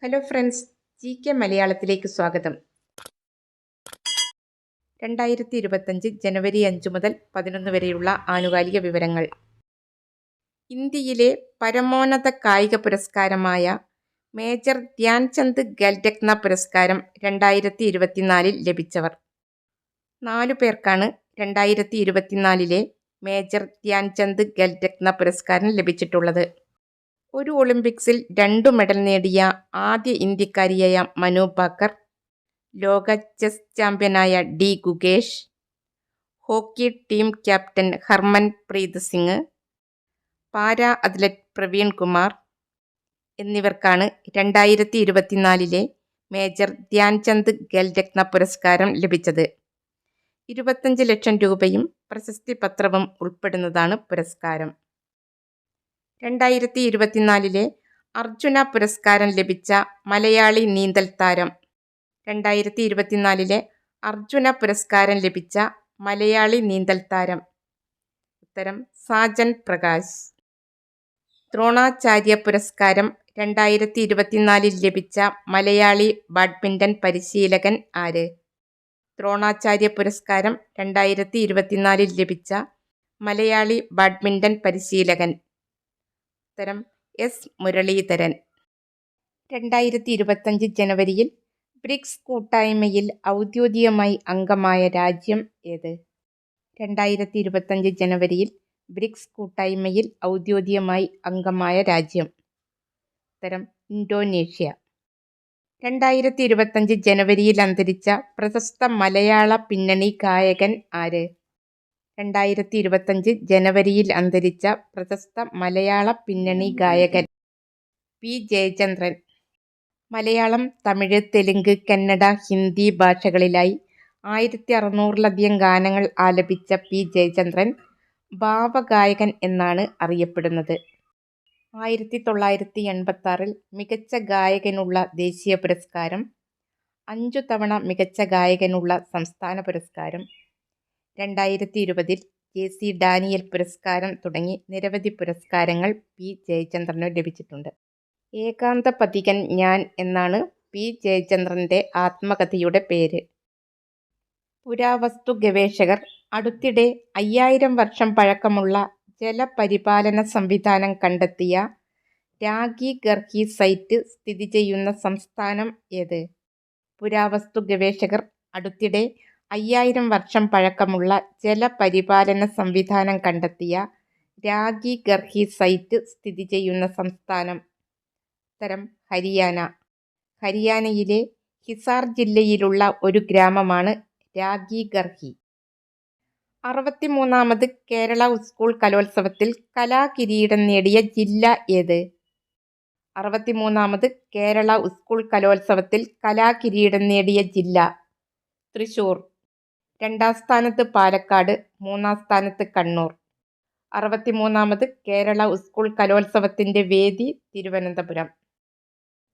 Hello friends, GK മലയാളത്തിലേക്ക് സ്വാഗതം. 2025 ജനുവരി 5 മുതൽ 11 വരെയുള്ള ആനുകാലിക വിവരങ്ങൾ. ഇന്ത്യയിലെ പരമോന്നത കായിക പുരസ്കാരമായ മേജർ ധ്യാൻചന്ദ് ഖേൽരത്ന പുരസ്കാരം 2024 ലഭിച്ചവർ. 4 പേർക്കാണ് 2024 മേജർ ധ്യാൻചന്ദ് ഖേൽരത്ന പുരസ്കാരം ലഭിച്ചിട്ടുള്ളത്. ഒരു ഒളിമ്പിക്സിൽ 2 മെഡൽ നേടിയ ആദ്യ ഇന്ത്യക്കാരിയായ മനു ഭാക്കർ, ലോക ചെസ് ചാമ്പ്യനായ D Gukesh, hockey team captain Harman Preet Singh, para athlete Praveen Kumar എന്നിവർക്കാണ് 2024 മേജർ ധ്യാൻചന്ദ് ഖേൽരത്ന പുരസ്കാരം ലഭിച്ചത്. 25 ലക്ഷം രൂപയും പ്രശസ്തി പത്രവും ഉൾപ്പെടുന്നതാണ് പുരസ്കാരം. 2024 അർജുന പുരസ്കാരം ലഭിച്ച മലയാളി നീന്തൽ താരം. 2024 അർജുന പുരസ്കാരം ലഭിച്ച മലയാളി നീന്തൽ താരം. ഉത്തരം സാജൻ പ്രകാശ്. ദ്രോണാചാര്യ പുരസ്കാരം 2024 ലഭിച്ച മലയാളി ബാഡ്മിൻ്റൺ പരിശീലകൻ ആര്? ദ്രോണാചാര്യ പുരസ്കാരം 2024 ലഭിച്ച മലയാളി ബാഡ്മിൻ്റൺ പരിശീലകൻ. ഉത്തരം എസ് മുരളീധരൻ. 2025 ജനുവരിയിൽ ബ്രിക്സ് കൂട്ടായ്മയിൽ ഔദ്യോഗികമായി അംഗമായ രാജ്യം ഏത്? 2025 ജനുവരിയിൽ ബ്രിക്സ് കൂട്ടായ്മയിൽ ഔദ്യോഗികമായി അംഗമായ രാജ്യം. ഉത്തരം ഇന്തോനേഷ്യ. 2025 ജനുവരിയിൽ അന്തരിച്ച പ്രശസ്ത മലയാള പിന്നണി ഗായകൻ ആര്? 2025 ജനുവരിയിൽ അന്തരിച്ച പ്രശസ്ത മലയാള പിന്നണി ഗായകൻ പി ജയചന്ദ്രൻ. മലയാളം, തമിഴ്, തെലുങ്ക്, കന്നഡ, ഹിന്ദി ഭാഷകളിലായി 1600-ലധികം ഗാനങ്ങൾ ആലപിച്ച പി ജയചന്ദ്രൻ ഭാവഗായകൻ എന്നാണ് അറിയപ്പെടുന്നത്. 1986 മികച്ച ഗായകനുള്ള ദേശീയ പുരസ്കാരം, 5 തവണ മികച്ച ഗായകനുള്ള സംസ്ഥാന പുരസ്കാരം, 2020 JC ഡാനിയൽ പുരസ്കാരം തുടങ്ങി നിരവധി പുരസ്കാരങ്ങൾ പി ജയചന്ദ്രനു ലഭിച്ചിട്ടുണ്ട്. ഏകാന്തപഥികൻ ഞാൻ എന്നാണ് പി ജയചന്ദ്രൻ്റെ ആത്മകഥയുടെ പേര്. പുരാവസ്തു ഗവേഷകർ അടുത്തിടെ 5000 വർഷം പഴക്കമുള്ള ജലപരിപാലന സംവിധാനം കണ്ടെത്തിയ രാഗി ഗർഹി സൈറ്റ് സ്ഥിതി ചെയ്യുന്ന സംസ്ഥാനം ഏത്? പുരാവസ്തു ഗവേഷകർ അടുത്തിടെ 5000 വർഷം പഴക്കമുള്ള ജലപരിപാലന സംവിധാനം കണ്ടെത്തിയ രാഗി ഗർഹി സൈറ്റ് സ്ഥിതി ചെയ്യുന്ന സംസ്ഥാനം. ഉത്തരം ഹരിയാന. ഹരിയാനയിലെ ഹിസാർ ജില്ലയിലുള്ള ഒരു ഗ്രാമമാണ് രാഗി ഗർഹി. 63ാമത് കേരള സ്കൂൾ കലോത്സവത്തിൽ കലാകിരീടം നേടിയ ജില്ല ഏത്? 63ാമത് കേരള സ്കൂൾ കലോത്സവത്തിൽ കലാകിരീടം നേടിയ ജില്ല തൃശൂർ. 2ാം സ്ഥാനത്ത് പാലക്കാട്, 3ാം സ്ഥാനത്ത് കണ്ണൂർ. 63ാമത് കേരള സ്കൂൾ കലോത്സവത്തിൻ്റെ വേദി തിരുവനന്തപുരം.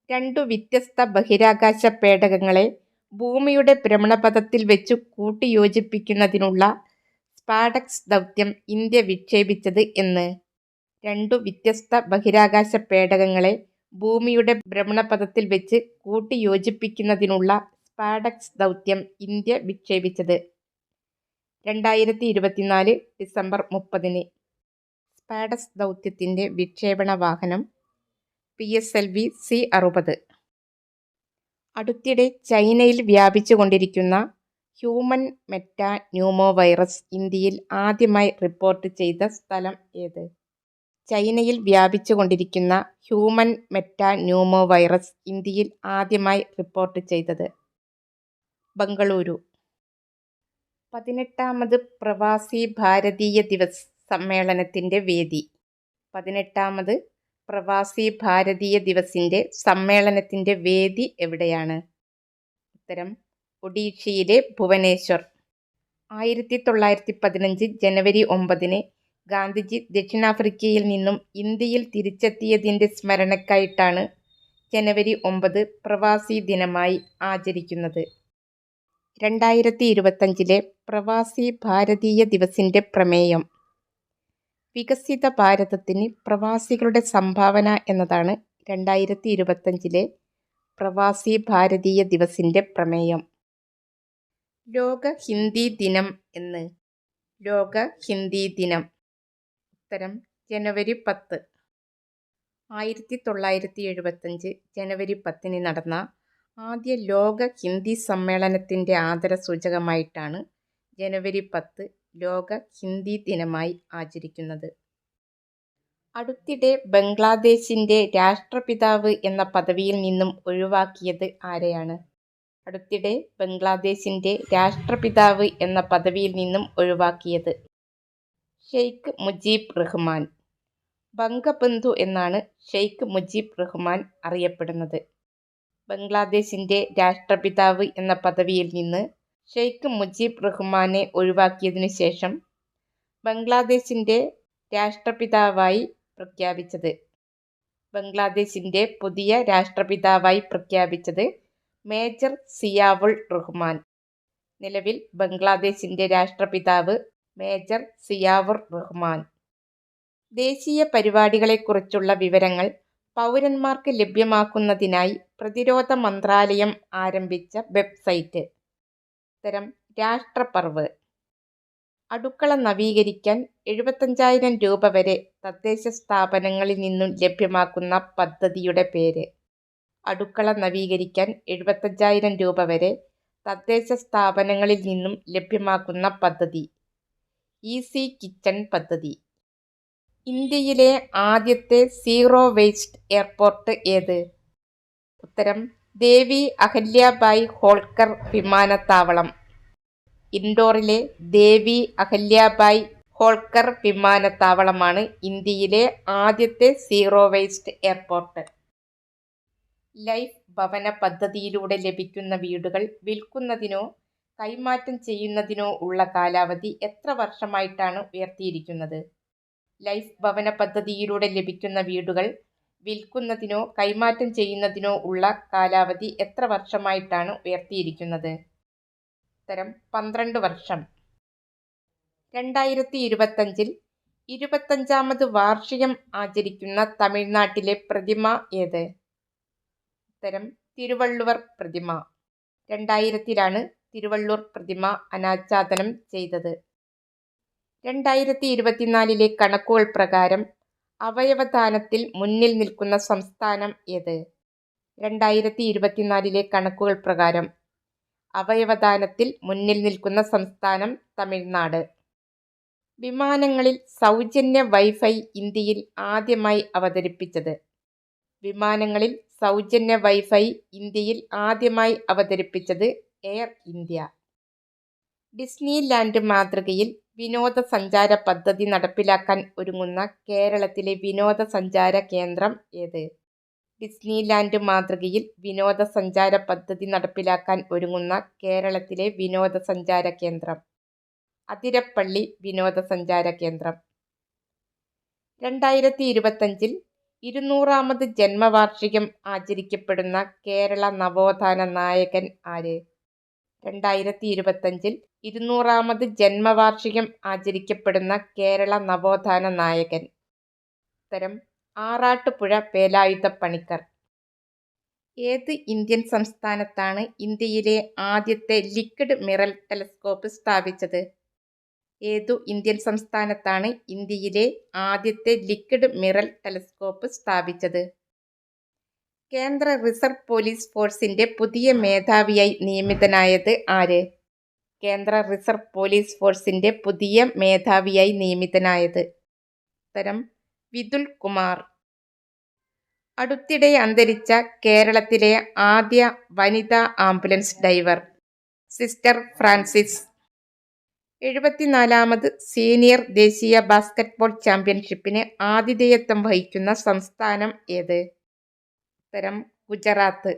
2 വ്യത്യസ്ത ബഹിരാകാശ പേടകങ്ങളെ ഭൂമിയുടെ ഭ്രമണപഥത്തിൽ വെച്ചു കൂട്ടിയോജിപ്പിക്കുന്നതിനുള്ള സ്പാഡക്സ് ദൗത്യം ഇന്ത്യ വിക്ഷേപിച്ചത് എന്ന്? 2 വ്യത്യസ്ത ബഹിരാകാശ പേടകങ്ങളെ ഭൂമിയുടെ ഭ്രമണപഥത്തിൽ വെച്ച് കൂട്ടിയോജിപ്പിക്കുന്നതിനുള്ള സ്പാഡക്സ് ദൗത്യം ഇന്ത്യ വിക്ഷേപിച്ചത് 2024 ഡിസംബർ 30. സ്പാഡക്സ് ദൗത്യത്തിൻ്റെ വിക്ഷേപണ വാഹനം PSLV C-60. അടുത്തിടെ ചൈനയിൽ വ്യാപിച്ചുകൊണ്ടിരിക്കുന്ന ഹ്യൂമൻ മെറ്റാ ന്യൂമോ വൈറസ് ഇന്ത്യയിൽ ആദ്യമായി റിപ്പോർട്ട് ചെയ്ത സ്ഥലം ഏത്? ചൈനയിൽ വ്യാപിച്ചുകൊണ്ടിരിക്കുന്ന ഹ്യൂമൻ മെറ്റാ ന്യൂമോ വൈറസ് ഇന്ത്യയിൽ ആദ്യമായി റിപ്പോർട്ട് ചെയ്തത് ബംഗളൂരു. 18ാമത് പ്രവാസി ഭാരതീയ ദിവസ് സമ്മേളനത്തിൻ്റെ വേദി. 18ാമത് പ്രവാസി ഭാരതീയ ദിവസിൻ്റെ സമ്മേളനത്തിൻ്റെ വേദി എവിടെയാണ്? ഉത്തരം ഒഡീഷയിലെ ഭുവനേശ്വർ. 1915 ജനുവരി 9 ഗാന്ധിജി ദക്ഷിണാഫ്രിക്കയിൽ നിന്നും ഇന്ത്യയിൽ തിരിച്ചെത്തിയതിൻ്റെ സ്മരണയ്ക്കായിട്ടാണ് ജനുവരി 9 പ്രവാസി ദിനമായി ആചരിക്കുന്നത്. 2025 പ്രവാസി ഭാരതീയ ദിവസിൻ്റെ പ്രമേയം വികസിത ഭാരതത്തിന് പ്രവാസികളുടെ സംഭാവന എന്നതാണ് 2025 പ്രവാസി ഭാരതീയ ദിവസിന്റെ പ്രമേയം? ലോക ഹിന്ദി ദിനം എന്ന്. ലോക ഹിന്ദി ദിനം. ഉത്തരം ജനുവരി 10. 1975 ജനുവരി 10 നടന്ന ആദ്യ ലോക ഹിന്ദി സമ്മേളനത്തിന്റെ ആദരസൂചകമായിട്ടാണ് ജനുവരി 10 ലോക ഹിന്ദി ദിനമായി ആചരിക്കുന്നത്. അടുത്തിടെ ബംഗ്ലാദേശിന്റെ രാഷ്ട്രപിതാവ് എന്ന പദവിയിൽ നിന്നും ഒഴിവാക്കിയത് ആരെയാണ്? അടുത്തിടെ ബംഗ്ലാദേശിന്റെ രാഷ്ട്രപിതാവ് എന്ന പദവിയിൽ നിന്നും ഒഴിവാക്കിയത് ഷെയ്ഖ് മുജീബ് റഹ്മാൻ. ബംഗബന്ധു എന്നാണ് ഷെയ്ഖ് മുജീബ് റഹ്മാൻ അറിയപ്പെടുന്നത്. ബംഗ്ലാദേശിന്റെ രാഷ്ട്രപിതാവ് എന്ന പദവിയിൽ നിന്ന് ഷെയ്ഖ് മുജീബ് റഹ്മാനെ ഒഴിവാക്കിയതിനു ശേഷം ബംഗ്ലാദേശിന്റെ രാഷ്ട്രപിതാവായി പ്രഖ്യാപിച്ചത് ബംഗ്ലാദേശിന്റെ പുതിയ രാഷ്ട്രപിതാവായി പ്രഖ്യാപിച്ചത് മേജർ സിയാവുൾ റഹ്മാൻ. നിലവിൽ ബംഗ്ലാദേശിന്റെ രാഷ്ട്രപിതാവ് മേജർ സിയാവുർ റഹ്മാൻ. ദേശീയ പരിപാടികളെക്കുറിച്ചുള്ള വിവരങ്ങൾ പൗരന്മാർക്ക് ലഭ്യമാക്കുന്നതിനായി പ്രതിരോധ മന്ത്രാലയം ആരംഭിച്ച വെബ്സൈറ്റ്. ഉത്തരം രാഷ്ട്രപർവ്. അടുക്കള നവീകരിക്കാൻ 75,000 രൂപ വരെ തദ്ദേശ സ്ഥാപനങ്ങളിൽ നിന്നും ലഭ്യമാക്കുന്ന പദ്ധതിയുടെ പേര്. അടുക്കള നവീകരിക്കാൻ 75,000 രൂപ വരെ തദ്ദേശ സ്ഥാപനങ്ങളിൽ നിന്നും ലഭ്യമാക്കുന്ന പദ്ധതി ഈസി കിച്ചൺ പദ്ധതി. ഇന്ത്യയിലെ ആദ്യത്തെ സീറോ വേസ്റ്റ് എയർപോർട്ട് ഏത്? ഉത്തരം ദേവി അഹല്യാബായ് ഹോൾക്കർ വിമാനത്താവളം. ഇൻഡോറിലെ ദേവി അഹല്യാബായ് ഹോൾക്കർ വിമാനത്താവളമാണ് ഇന്ത്യയിലെ ആദ്യത്തെ സീറോ വേസ്റ്റ് എയർപോർട്ട്. ലൈഫ് ഭവന പദ്ധതിയിലൂടെ ലഭിക്കുന്ന വീടുകൾ വിൽക്കുന്നതിനോ കൈമാറ്റം ചെയ്യുന്നതിനോ ഉള്ള കാലാവധി എത്ര വർഷമായിട്ടാണ് ഉയർത്തിയിരിക്കുന്നത്? ലൈഫ് ഭവന പദ്ധതിയിലൂടെ ലഭിക്കുന്ന വീടുകൾ വിൽക്കുന്നതിനോ കൈമാറ്റം ചെയ്യുന്നതിനോ ഉള്ള കാലാവധി എത്ര വർഷമായിട്ടാണ് ഉയർത്തിയിരിക്കുന്നത്? ഉത്തരം 12 വർഷം. 2025 25ാമത് വാർഷികം ആചരിക്കുന്ന തമിഴ്നാട്ടിലെ പ്രതിമ ഏത്? ഉത്തരം തിരുവള്ളുവർ പ്രതിമ. 2000 തിരുവള്ളുവർ പ്രതിമ അനാച്ഛാദനം ചെയ്തത്. 2024 കണക്കുകൾ പ്രകാരം അവയവദാനത്തിൽ മുന്നിൽ നിൽക്കുന്ന സംസ്ഥാനം ഏത്? 2024 കണക്കുകൾ പ്രകാരം അവയവദാനത്തിൽ മുന്നിൽ നിൽക്കുന്ന സംസ്ഥാനം തമിഴ്നാട്. വിമാനങ്ങളിൽ സൗജന്യ വൈഫൈ ഇന്ത്യയിൽ ആദ്യമായി അവതരിപ്പിച്ചത്. വിമാനങ്ങളിൽ സൗജന്യ വൈഫൈ ഇന്ത്യയിൽ ആദ്യമായി അവതരിപ്പിച്ചത് എയർ ഇന്ത്യ. ഡിസ്നി ലാൻഡ് മാതൃകയിൽ വിനോദസഞ്ചാര പദ്ധതി നടപ്പിലാക്കാൻ ഒരുങ്ങുന്ന കേരളത്തിലെ വിനോദസഞ്ചാര കേന്ദ്രം ഏത്? ഡിസ്നി ലാൻഡ് മാതൃകയിൽ വിനോദസഞ്ചാര പദ്ധതി നടപ്പിലാക്കാൻ ഒരുങ്ങുന്ന കേരളത്തിലെ വിനോദസഞ്ചാര കേന്ദ്രം അതിരപ്പള്ളി വിനോദസഞ്ചാര കേന്ദ്രം. 2025 200ാമത് ജന്മവാർഷികം ആചരിക്കപ്പെടുന്ന കേരള നവോത്ഥാന നായകൻ ആര്? 2025 200ാമത് ജന്മവാർഷികം ആചരിക്കപ്പെടുന്ന കേരള നവോത്ഥാന നായകൻ. ഉത്തരം ആറാട്ടുപുഴ വേലായുധപ്പണിക്കർ. ഏത് ഇന്ത്യൻ സംസ്ഥാനത്താണ് ഇന്ത്യയിലെ ആദ്യത്തെ ലിക്വിഡ് മിറർ ടെലസ്കോപ്പ് സ്ഥാപിച്ചത്? ഏതു ഇന്ത്യൻ സംസ്ഥാനത്താണ് ഇന്ത്യയിലെ ആദ്യത്തെ ലിക്വിഡ് മിറർ ടെലസ്കോപ്പ് സ്ഥാപിച്ചത്? കേന്ദ്ര റിസർവ് പോലീസ് ഫോഴ്സിന്റെ പുതിയ മേധാവിയായി നിയമിതനായത് ആര്? കേന്ദ്ര റിസർവ് പോലീസ് ഫോഴ്സിന്റെ പുതിയ മേധാവിയായി നിയമിതനായത് ഉത്തരം വിതുൽ കുമാർ. അടുത്തിടെ അന്തരിച്ച കേരളത്തിലെ ആദ്യ വനിതാ ആംബുലൻസ് ഡ്രൈവർ സിസ്റ്റർ ഫ്രാൻസിസ്. 74ാമത് സീനിയർ ദേശീയ ബാസ്കറ്റ്ബോൾ ചാമ്പ്യൻഷിപ്പിന് ആതിഥേയത്വം വഹിക്കുന്ന സംസ്ഥാനം ഏത്? ഉത്തരം ഗുജറാത്ത്.